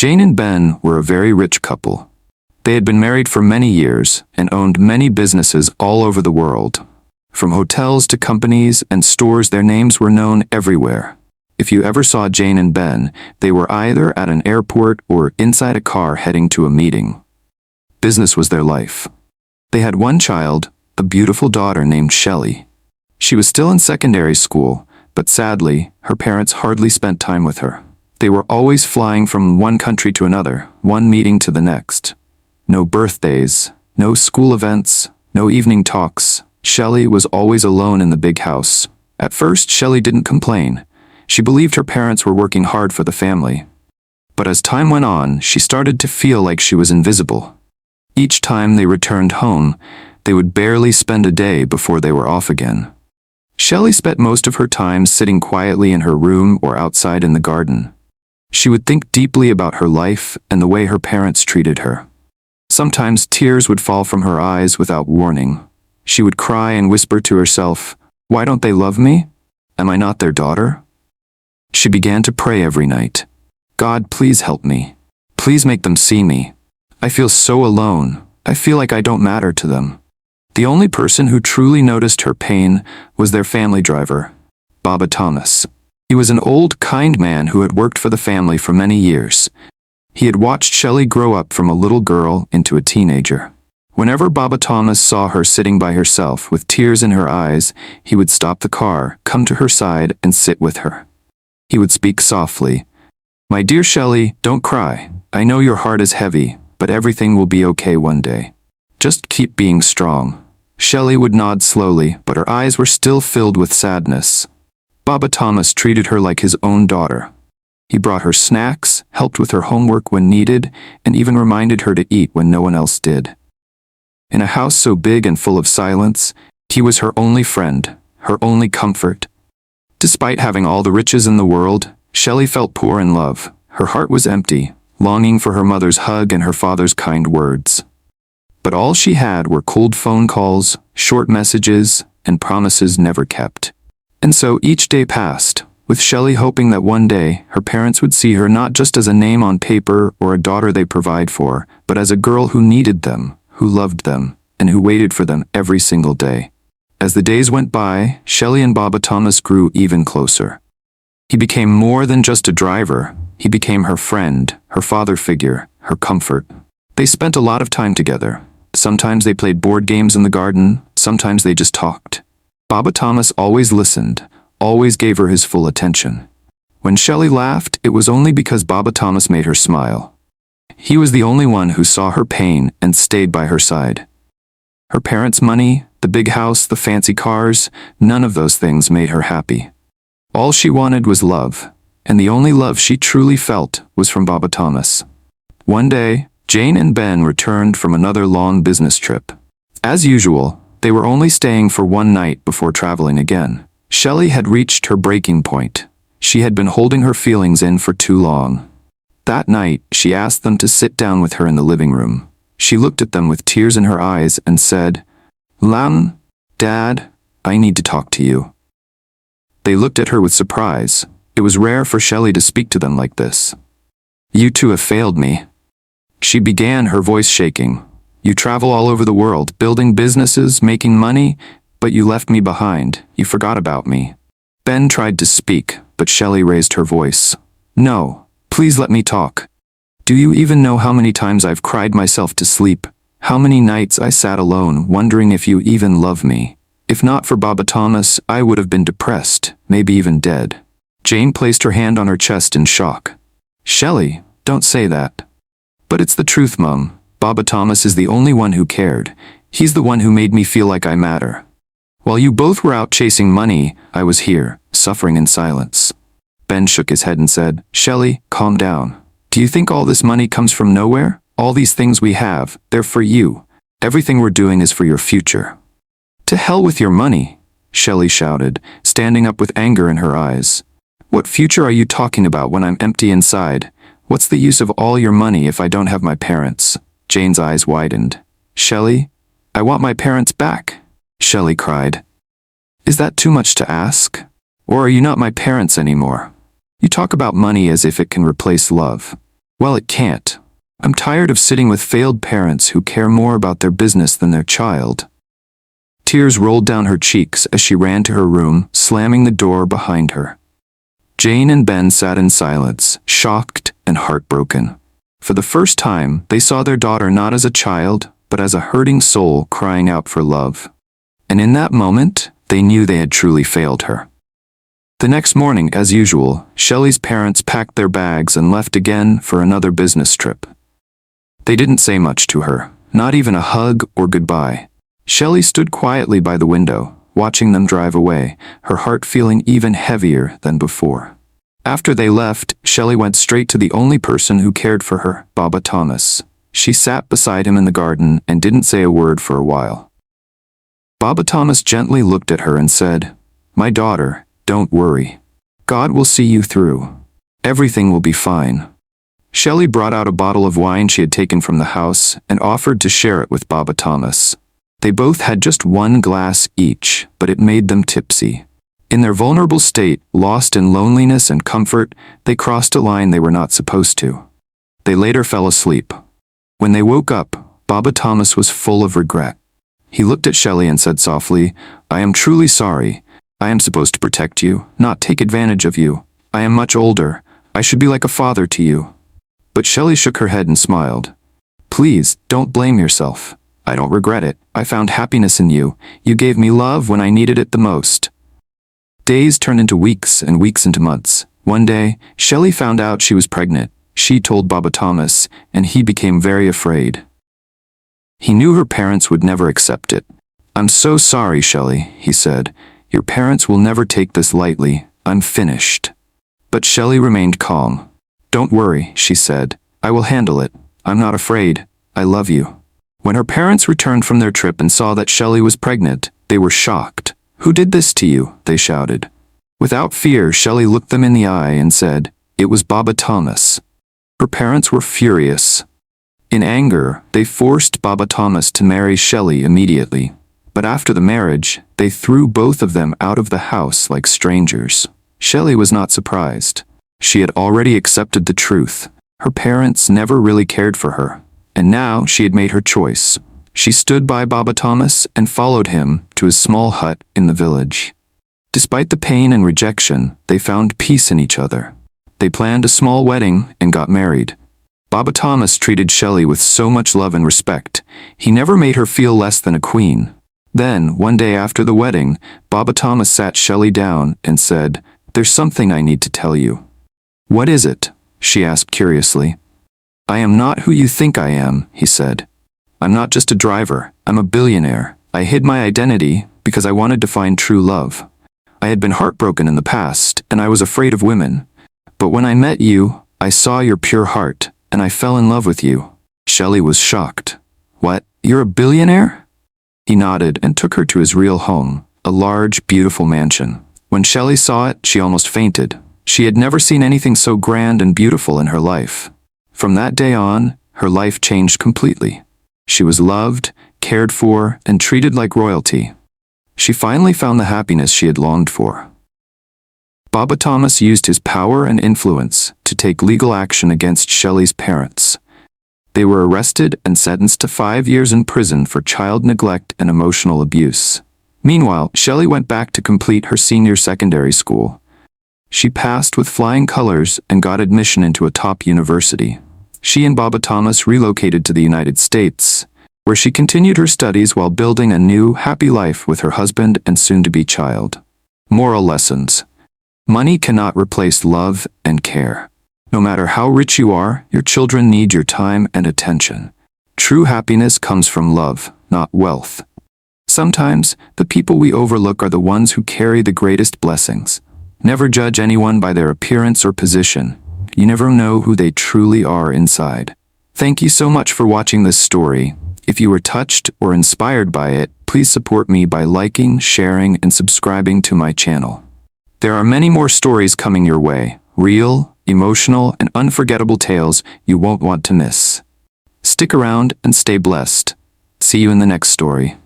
Jane and Ben were a very rich couple. They had been married for many years and owned many businesses all over the world. From hotels to companies and stores, their names were known everywhere. If you ever saw Jane and Ben, they were either at an airport or inside a car heading to a meeting. Business was their life. They had one child, a beautiful daughter named SHELLY. She was still in secondary school, but sadly, her parents hardly spent time with her. They were always flying from one country to another, one meeting to the next. No birthdays, no school events, no evening talks. SHELLY was always alone in the big house. At first, SHELLY didn't complain. She believed her parents were working hard for the family. But as time went on, she started to feel like she was invisible. Each time they returned home, they would barely spend a day before they were off again. SHELLY spent most of her time sitting quietly in her room or outside in the garden. She would think deeply about her life and the way her parents treated her. Sometimes tears would fall from her eyes without warning. She would cry and whisper to herself, "Why don't they love me? Am I not their daughter?" She began to pray every night. "God, please help me. Please make them see me. I feel so alone. I feel like I don't matter to them." The only person who truly noticed her pain was their family driver, Baba Thomas. He was an old, kind man who had worked for the family for many years. He had watched SHELLY grow up from a little girl into a teenager. Whenever Baba Thomas saw her sitting by herself with tears in her eyes, he would stop the car, come to her side, and sit with her. He would speak softly. "My dear SHELLY, don't cry. I know your heart is heavy, but everything will be okay one day. Just keep being strong." SHELLY would nod slowly, but her eyes were still filled with sadness. Baba Thomas treated her like his own daughter. He brought her snacks, helped with her homework when needed, and even reminded her to eat when no one else did. In a house so big and full of silence, he was her only friend, her only comfort. Despite having all the riches in the world, SHELLY felt poor in love. Her heart was empty, longing for her mother's hug and her father's kind words. But all she had were cold phone calls, short messages, and promises never kept. And so each day passed, with SHELLY hoping that one day her parents would see her not just as a name on paper or a daughter they provide for, but as a girl who needed them, who loved them, and who waited for them every single day. As the days went by, SHELLY and Baba Thomas grew even closer. He became more than just a driver. He became her friend, her father figure, her comfort. They spent a lot of time together. Sometimes they played board games in the garden, sometimes they just talked. Baba Thomas always listened, always gave her his full attention. When SHELLY laughed, it was only because Baba Thomas made her smile. He was the only one who saw her pain and stayed by her side. Her parents' money, the big house, the fancy cars, none of those things made her happy. All she wanted was love, and the only love she truly felt was from Baba Thomas. One day, Jane and Ben returned from another long business trip. As usual, they were only staying for one night before traveling again. SHELLY had reached her breaking point. She had been holding her feelings in for too long. That night, she asked them to sit down with her in the living room. She looked at them with tears in her eyes and said, "Lam, Dad, I need to talk to you." They looked at her with surprise. It was rare for SHELLY to speak to them like this. "You two have failed me," she began, her voice shaking. "You travel all over the world, building businesses, making money, but you left me behind. You forgot about me." Ben tried to speak, but SHELLY raised her voice. "No, please let me talk. Do you even know how many times I've cried myself to sleep? How many nights I sat alone, wondering if you even love me? If not for Baba Thomas, I would have been depressed, maybe even dead." Jane placed her hand on her chest in shock. "SHELLY, don't say that." "But it's the truth, Mum. Baba Thomas is the only one who cared. He's the one who made me feel like I matter. While you both were out chasing money, I was here, suffering in silence." Ben shook his head and said, "SHELLY, calm down. Do you think all this money comes from nowhere? All these things we have, they're for you. Everything we're doing is for your future." "To hell with your money," SHELLY shouted, standing up with anger in her eyes. "What future are you talking about when I'm empty inside? What's the use of all your money if I don't have my parents?" Jane's eyes widened. "SHELLY, I want my parents back," SHELLY cried. "Is that too much to ask? Or are you not my parents anymore? You talk about money as if it can replace love. Well, it can't. I'm tired of sitting with failed parents who care more about their business than their child. Tears rolled down her cheeks as she ran to her room, slamming the door behind her. Jane and Ben sat in silence, shocked and heartbroken. For the first time, they saw their daughter not as a child, but as a hurting soul crying out for love. And in that moment, they knew they had truly failed her. The next morning, as usual, Shelley's parents packed their bags and left again for another business trip. They didn't say much to her, not even a hug or goodbye. Shelley stood quietly by the window, watching them drive away, her heart feeling even heavier than before. After they left, Shelley went straight to the only person who cared for her, Baba Thomas. She sat beside him in the garden and didn't say a word for a while. Baba Thomas gently looked at her and said, "My daughter, don't worry. God will see you through. Everything will be fine." Shelley brought out a bottle of wine she had taken from the house and offered to share it with Baba Thomas. They both had just one glass each, but it made them tipsy. In their vulnerable state, lost in loneliness and comfort, they crossed a line they were not supposed to. They later fell asleep. When they woke up, Baba Thomas was full of regret. He looked at Shelley and said softly, "I am truly sorry. I am supposed to protect you, not take advantage of you. I am much older. I should be like a father to you." But Shelley shook her head and smiled. "Please, don't blame yourself. I don't regret it. I found happiness in you. You gave me love when I needed it the most." Days turned into weeks and weeks into months. One day, Shelley found out she was pregnant. She told Baba Thomas, and he became very afraid. He knew her parents would never accept it. "I'm so sorry, Shelley," he said. "Your parents will never take this lightly. I'm finished." But Shelley remained calm. "Don't worry," she said. "I will handle it. I'm not afraid. I love you." When her parents returned from their trip and saw that Shelley was pregnant, they were shocked. "Who did this to you?" they shouted. Without fear, Shelley looked them in the eye and said, "It was Baba Thomas." Her parents were furious. In anger, they forced Baba Thomas to marry Shelley immediately. But after the marriage, they threw both of them out of the house like strangers. Shelley was not surprised. She had already accepted the truth. Her parents never really cared for her. And now she had made her choice. She stood by Baba Thomas and followed him to his small hut in the village. Despite the pain and rejection, they found peace in each other. They planned a small wedding and got married. Baba Thomas treated Shelley with so much love and respect. He never made her feel less than a queen. Then, one day after the wedding, Baba Thomas sat Shelley down and said, "There's something I need to tell you." "What is it?" she asked curiously. "I am not who you think I am," he said. "I'm not just a driver, I'm a billionaire. I hid my identity because I wanted to find true love. I had been heartbroken in the past, and I was afraid of women. But when I met you, I saw your pure heart, and I fell in love with you." Shelley was shocked. "What? You're a billionaire?" He nodded and took her to his real home, a large, beautiful mansion. When Shelley saw it, she almost fainted. She had never seen anything so grand and beautiful in her life. From that day on, her life changed completely. She was loved, cared for, and treated like royalty. She finally found the happiness she had longed for. Baba Thomas used his power and influence to take legal action against Shelley's parents. They were arrested and sentenced to 5 years in prison for child neglect and emotional abuse. Meanwhile, Shelley went back to complete her senior secondary school. She passed with flying colors and got admission into a top university. She and Baba Thomas relocated to the United States, where she continued her studies while building a new, happy life with her husband and soon-to-be child. Moral lessons. Money cannot replace love and care. No matter how rich you are, your children need your time and attention. True happiness comes from love, not wealth. Sometimes, the people we overlook are the ones who carry the greatest blessings. Never judge anyone by their appearance or position. You never know who they truly are inside. Thank you so much for watching this story. If you were touched or inspired by it, please support me by liking, sharing, and subscribing to my channel. There are many more stories coming your way, real, emotional, and unforgettable tales you won't want to miss. Stick around and stay blessed. See you in the next story.